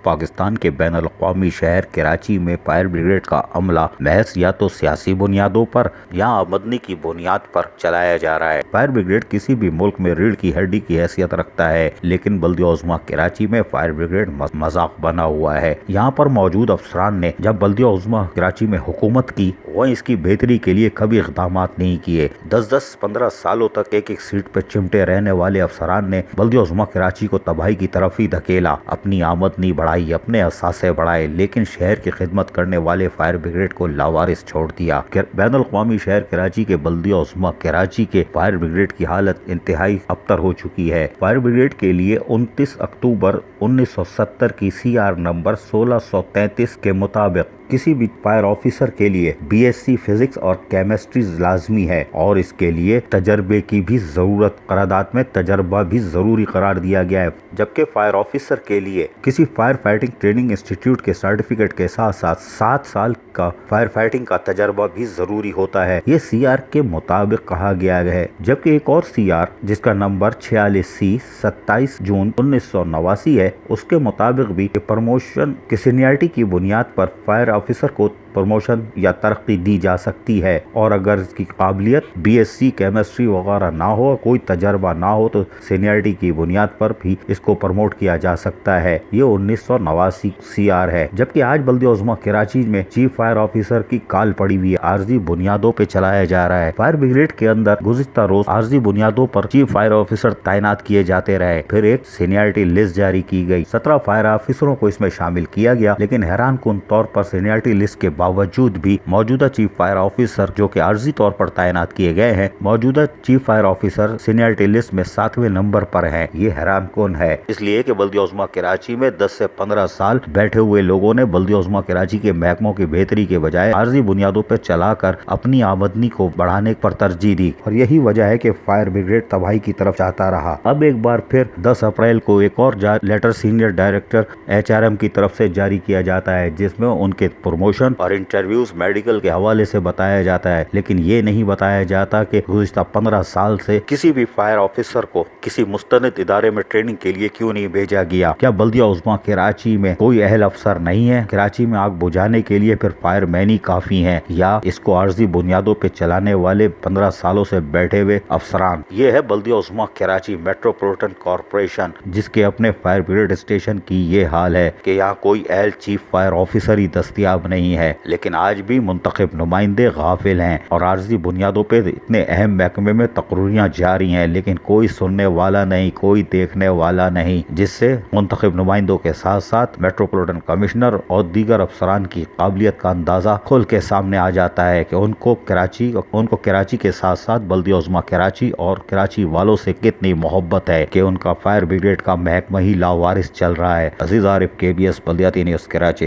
پاکستان کے بین الاقوامی شہر کراچی میں فائر بریگیڈ کا عملہ محض یا تو سیاسی بنیادوں پر یا آمدنی کی بنیاد پر چلایا جا رہا ہے۔ فائر بریگیڈ کسی بھی ملک میں ریڑھ کی ہڈی کی حیثیت رکھتا ہے، لیکن بلدیہ عظمیٰ کراچی میں فائر بریگیڈ مذاق بنا ہوا ہے۔ یہاں پر موجود افسران نے جب بلدیہ عظمیٰ کراچی میں حکومت کی، وہ اس کی بہتری کے لیے کبھی اقدامات نہیں کیے۔ 10-15 سالوں تک ایک سیٹ پہ چمٹے رہنے والے افسران نے بلدیہ عظمیٰ کراچی کو تباہی کی طرف ہی دھکیلا، اپنی آمدنی بڑھائی، اپنے اثاثے بڑھائے، لیکن شہر کی خدمت کرنے والے فائر بریگیڈ کو لاوارث چھوڑ دیا۔ بین الاقوامی شہر کراچی کے بلدیہ عظمیٰ کراچی کے فائر بریگیڈ کی حالت انتہائی ابتر ہو چکی ہے۔ فائر بریگیڈ کے لیے 29 اکتوبر 1970 کی CR نمبر 1633 کے مطابق کسی بھی فائر آفیسر کے لیے BSc فزکس اور کیمسٹری لازمی ہے، اور اس کے لیے تجربے کی بھی ضرورت، قرارداد میں تجربہ بھی ضروری قرار دیا گیا ہے، جبکہ فائر آفیسر کے لیے کسی فائر فائٹنگ ٹریننگ انسٹیٹیوٹ کے سرٹیفکیٹ کے ساتھ ساتھ 7 سال کا فائر فائٹنگ کا تجربہ بھی ضروری ہوتا ہے۔ یہ CR کے مطابق کہا گیا ہے، جبکہ ایک اور CR جس کا نمبر 46C 27 جون 1989 ہے، اس کے مطابق بھی پروموشن کی سینئرٹی کی بنیاد پر فائر آفیسر کو پروموشن یا ترقی دی جا سکتی ہے، اور اگر اس کی قابلیت BSc کیمسٹری وغیرہ نہ ہو، کوئی تجربہ نہ ہو، تو سینئرٹی کی بنیاد پر بھی اس کو پروموٹ کیا جا سکتا ہے۔ یہ 1989 CR ہے، جبکہ آج بلدیہ عظمیٰ کراچی میں چیف فائر آفیسر کی کال پڑی ہوئی ہے، عارضی بنیادوں پہ چلایا جا رہا ہے۔ فائر بریگیڈ کے اندر گزشتہ روز عارضی بنیادوں پر چیف فائر آفیسر تعینات کیے جاتے رہے، پھر ایک سینئرٹی لسٹ جاری کی گئی، 17 فائر آفیسروں کو اس میں شامل کیا گیا، لیکن حیران کن طور پر سینئرٹی لسٹ کے باوجود بھی موجودہ چیف فائر آفیسر جو کہ عارضی طور پر تعینات کیے گئے ہیں، موجودہ chief fire officer seniority list میں 7ویں نمبر پر ہیں۔ یہ حیران کن ہے، اس لیے کہ بلدیہ عظمیٰ کراچی میں 10 سے 15 سال بیٹھے ہوئے لوگوں نے بلدیہ عظمیٰ کراچی کے محکموں کی بہتری کے بجائے عارضی بنیادوں پر چلا کر اپنی آمدنی کو بڑھانے پر ترجیح دی، اور یہی وجہ ہے کہ فائر بریگیڈ تباہی کی طرف جاتا رہا۔ اب ایک بار پھر 10 اپریل کو ایک اور لیٹر سینئر ڈائریکٹر HRM کی طرف سے جاری کیا جاتا ہے، جس میں ان کے پروموشن اور انٹرویوز میڈیکل کے حوالے سے بتایا جاتا ہے، لیکن یہ نہیں بتایا جاتا کہ گزشتہ 15 سال سے کسی بھی فائر آفیسر کو کسی مستند ادارے میں ٹریننگ کے لیے کیوں نہیں بھیجا گیا۔ کیا بلدیہ عظمیٰ کراچی میں کوئی اہل افسر نہیں ہے؟ کراچی میں آگ بجھانے کے لیے پھر فائر مین ہی کافی ہیں، یا اس کو عارضی بنیادوں پہ چلانے والے 15 سالوں سے بیٹھے ہوئے افسران؟ یہ ہے بلدیہ عظمیٰ کراچی میٹروپولیٹن کارپوریشن، جس کے اپنے فائر بریگیڈ اسٹیشن کی یہ حال ہے کہ یہاں کوئی اہل چیف فائر آفیسر ہی دستیاب نہیں ہے، لیکن آج بھی منتخب نمائندے غافل ہیں، اور عارضی بنیادوں پہ اتنے اہم محکمے میں تقرریاں جاری ہیں، لیکن کوئی سننے والا نہیں، کوئی دیکھنے والا نہیں، جس سے منتخب نمائندوں کے ساتھ ساتھ میٹروپولیٹن کمشنر اور دیگر افسران کی قابلیت کا اندازہ کھل کے سامنے آ جاتا ہے کہ ان کو کراچی کے ساتھ ساتھ بلدیہ عظمیٰ کراچی اور کراچی والوں سے کتنی محبت ہے کہ ان کا فائر بریگیڈ کا محکمہ ہی لاوارث چل رہا ہے۔ عزیز عارف، KBS بلدیاتی نیوز کراچی۔